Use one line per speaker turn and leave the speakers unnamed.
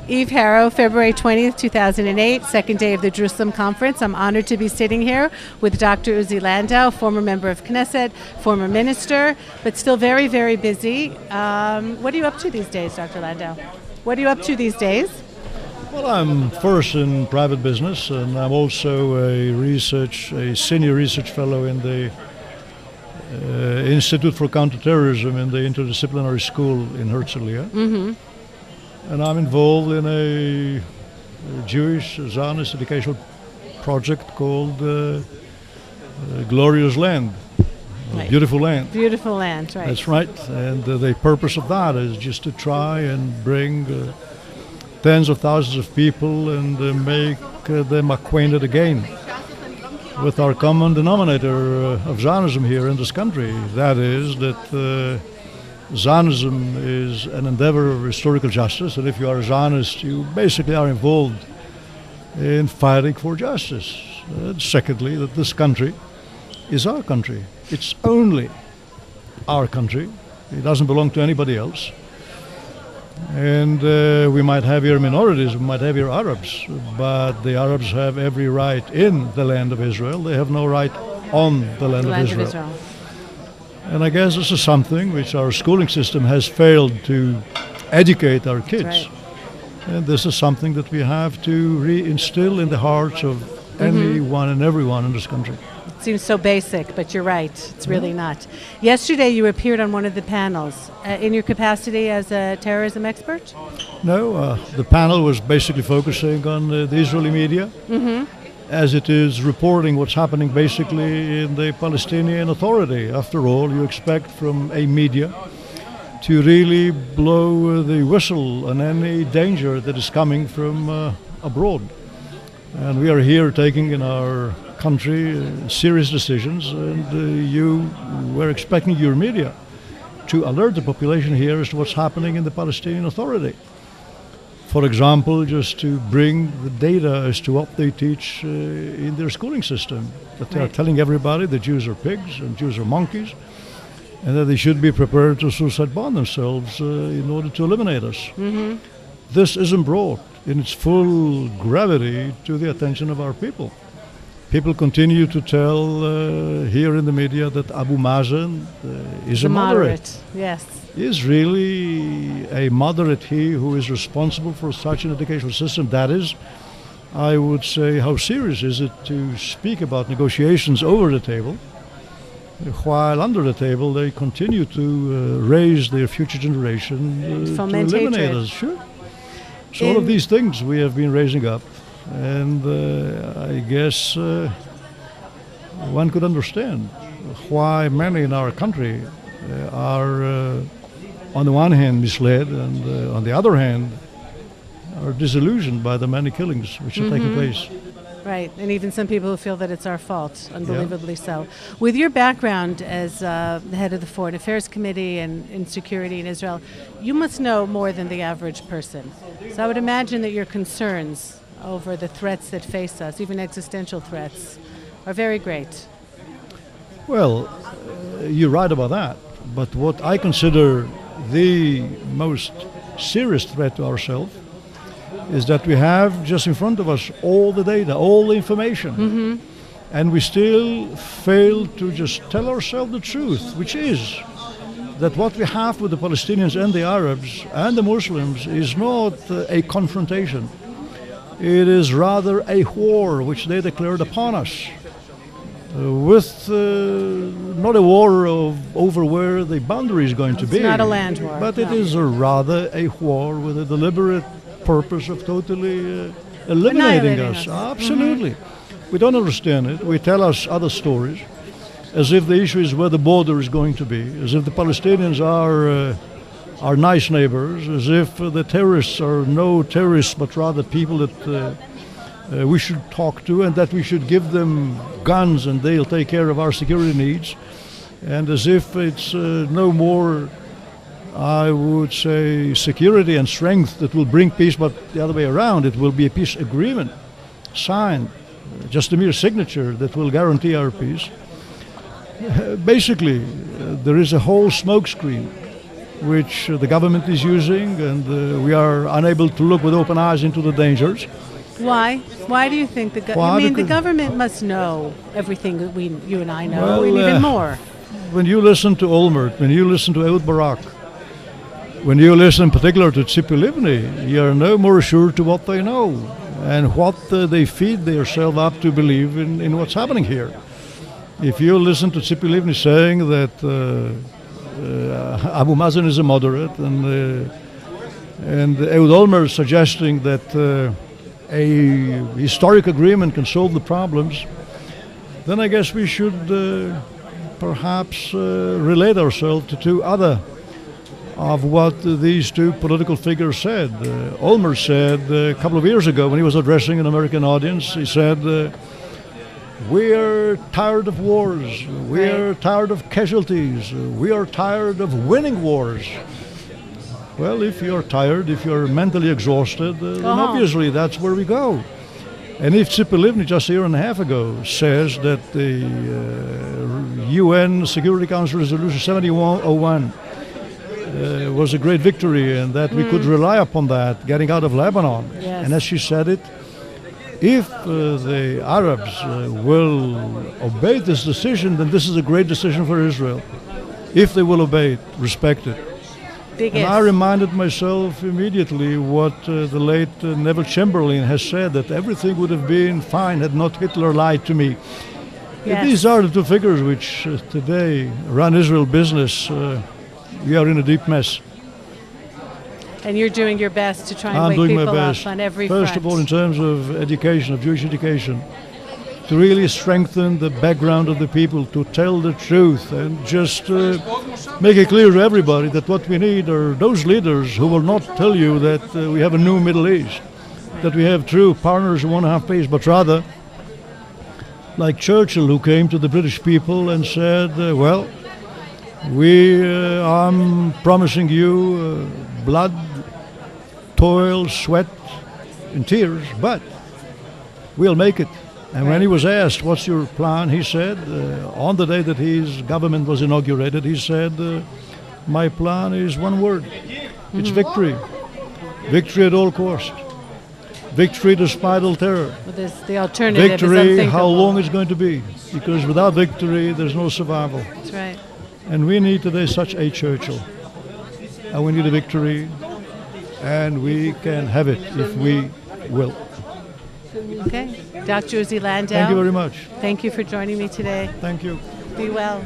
Eve Harrow, February 20th, 2008, second day of the Jerusalem Conference. I'm honored to be sitting here with Dr. Uzi Landau, former member of Knesset, former minister, but still very, very busy. What are you up to these days, Dr. Landau? What are you up to these days?
Well, I'm first in private business, and I'm also a senior research fellow in the Institute for Counterterrorism in the Interdisciplinary School in Herzliya.
Mm-hmm.
And I'm involved in a Jewish Zionist educational project called Glorious Land,
Right.
Beautiful Land.
Beautiful land, right.
That's right. And the purpose of that is just to try and bring tens of thousands of people and make them acquainted again with our common denominator of Zionism here in this country. That is that Zionism is an endeavor of historical justice, and if you are a Zionist, you basically are involved in fighting for justice. Secondly, that this country is our country. It's only our country. It doesn't belong to anybody else. And we might have here minorities, we might have here Arabs, but the Arabs have every right in the land of Israel. They have no right on the land of Israel. And I guess this is something which our schooling system has failed to educate our kids.
Right.
And this is something that we have to reinstill in the hearts of anyone and everyone in this country.
It seems so basic, but you're right. It's really not. Yesterday you appeared on one of the panels in your capacity as a terrorism expert?
No, the panel was basically focusing on the Israeli media.
Mm-hmm.
As it is reporting what's happening basically in the Palestinian Authority. After all, you expect from a media to really blow the whistle on any danger that is coming from abroad. And we are here taking in our country serious decisions, and we're expecting your media to alert the population here as to what's happening in the Palestinian Authority. For example, just to bring the data as to what they teach in their schooling system. That they are telling everybody that Jews are pigs and Jews are monkeys, and that they should be prepared to suicide bomb themselves in order to eliminate us.
Mm-hmm.
This isn't brought in its full gravity to the attention of our people. People continue to tell here in the media that Abu Mazen is a moderate.
Yes.
Is really a moderate he who is responsible for such an educational system? That is, I would say, how serious is it to speak about negotiations over the table, while under the table they continue to raise their future generation to eliminate us? Sure. So all of these things we have been raising up, and I guess one could understand why many in our country are on the one hand misled, and on the other hand are disillusioned by the many killings which are taking place.
Right, and even some people who feel that it's our fault, unbelievably so. With your background as the head of the Foreign Affairs Committee and in security in Israel, you must know more than the average person. So I would imagine that your concerns over the threats that face us, even existential threats, are very great.
Well, you're right about that, but what I consider the most serious threat to ourselves is that we have just in front of us all the data, all the information, and we still fail to just tell ourselves the truth, which is that what we have with the Palestinians and the Arabs and the Muslims is not a confrontation. It is rather a war which they declared upon us. With not a war over where the boundary is going to be.
It's not a land war.
But it is rather a war with a deliberate purpose of totally eliminating us. Absolutely. We don't understand it. We tell us other stories as if the issue is where the border is going to be, as if the Palestinians are nice neighbors, as if the terrorists are no terrorists but rather people that we should talk to, and that we should give them guns and they'll take care of our security needs, and as if it's no more, I would say, security and strength that will bring peace, but the other way around, it will be a peace agreement signed, just a mere signature that will guarantee our peace. Basically, there is a whole smokescreen which the government is using, and we are unable to look with open eyes into the dangers.
Why? Why do you think the the government must know everything that you and I know, and even more?
When you listen to Olmert, when you listen to Ehud Barak, when you listen in particular to Tzipi Livni, you are no more sure to what they know and what they feed themselves up to believe in what's happening here. If you listen to Tzipi Livni saying that Abu Mazen is a moderate, and Ehud Olmert suggesting that a historic agreement can solve the problems, then I guess we should perhaps relate ourselves to two other of what these two political figures said. Olmert said a couple of years ago when he was addressing an American audience, he said, we are tired of wars, we are tired of casualties, we are tired of winning wars. Well, if you're tired, if you're mentally exhausted, then obviously that's where we go. And if Tzipi Livni just a year and a half ago says that the UN Security Council Resolution 7101 was a great victory and that we could rely upon that getting out of Lebanon, and as she said it, if the Arabs will obey this decision, then this is a great decision for Israel. If they will obey it, respect it. And I reminded myself immediately what the late Neville Chamberlain has said, that everything would have been fine had not Hitler lied to me. If these are the two figures which today run Israel business, we are in a deep mess.
And you're doing your best to try and wake people up on every front.
First of all, in terms of education, of Jewish education, to really strengthen the background of the people, to tell the truth, and just make it clear to everybody that what we need are those leaders who will not tell you that we have a new Middle East, that we have true partners who want to have peace, but rather, like Churchill, who came to the British people and said, well, I'm promising you blood, toil, sweat, and tears, but we'll make it. And when he was asked, what's your plan, he said, on the day that his government was inaugurated, he said, my plan is one word. It's victory. Victory at all costs. Victory despite all terror.
But the alternative
victory,
is unthinkable.
how long it's going to be. Because without victory, there's no survival.
That's right.
And we need today such a Churchill. And we need a victory. And we can have it if we will.
Okay. Dr. Uzi Landau.
Thank you very much.
Thank you for joining me today.
Thank you.
Be well.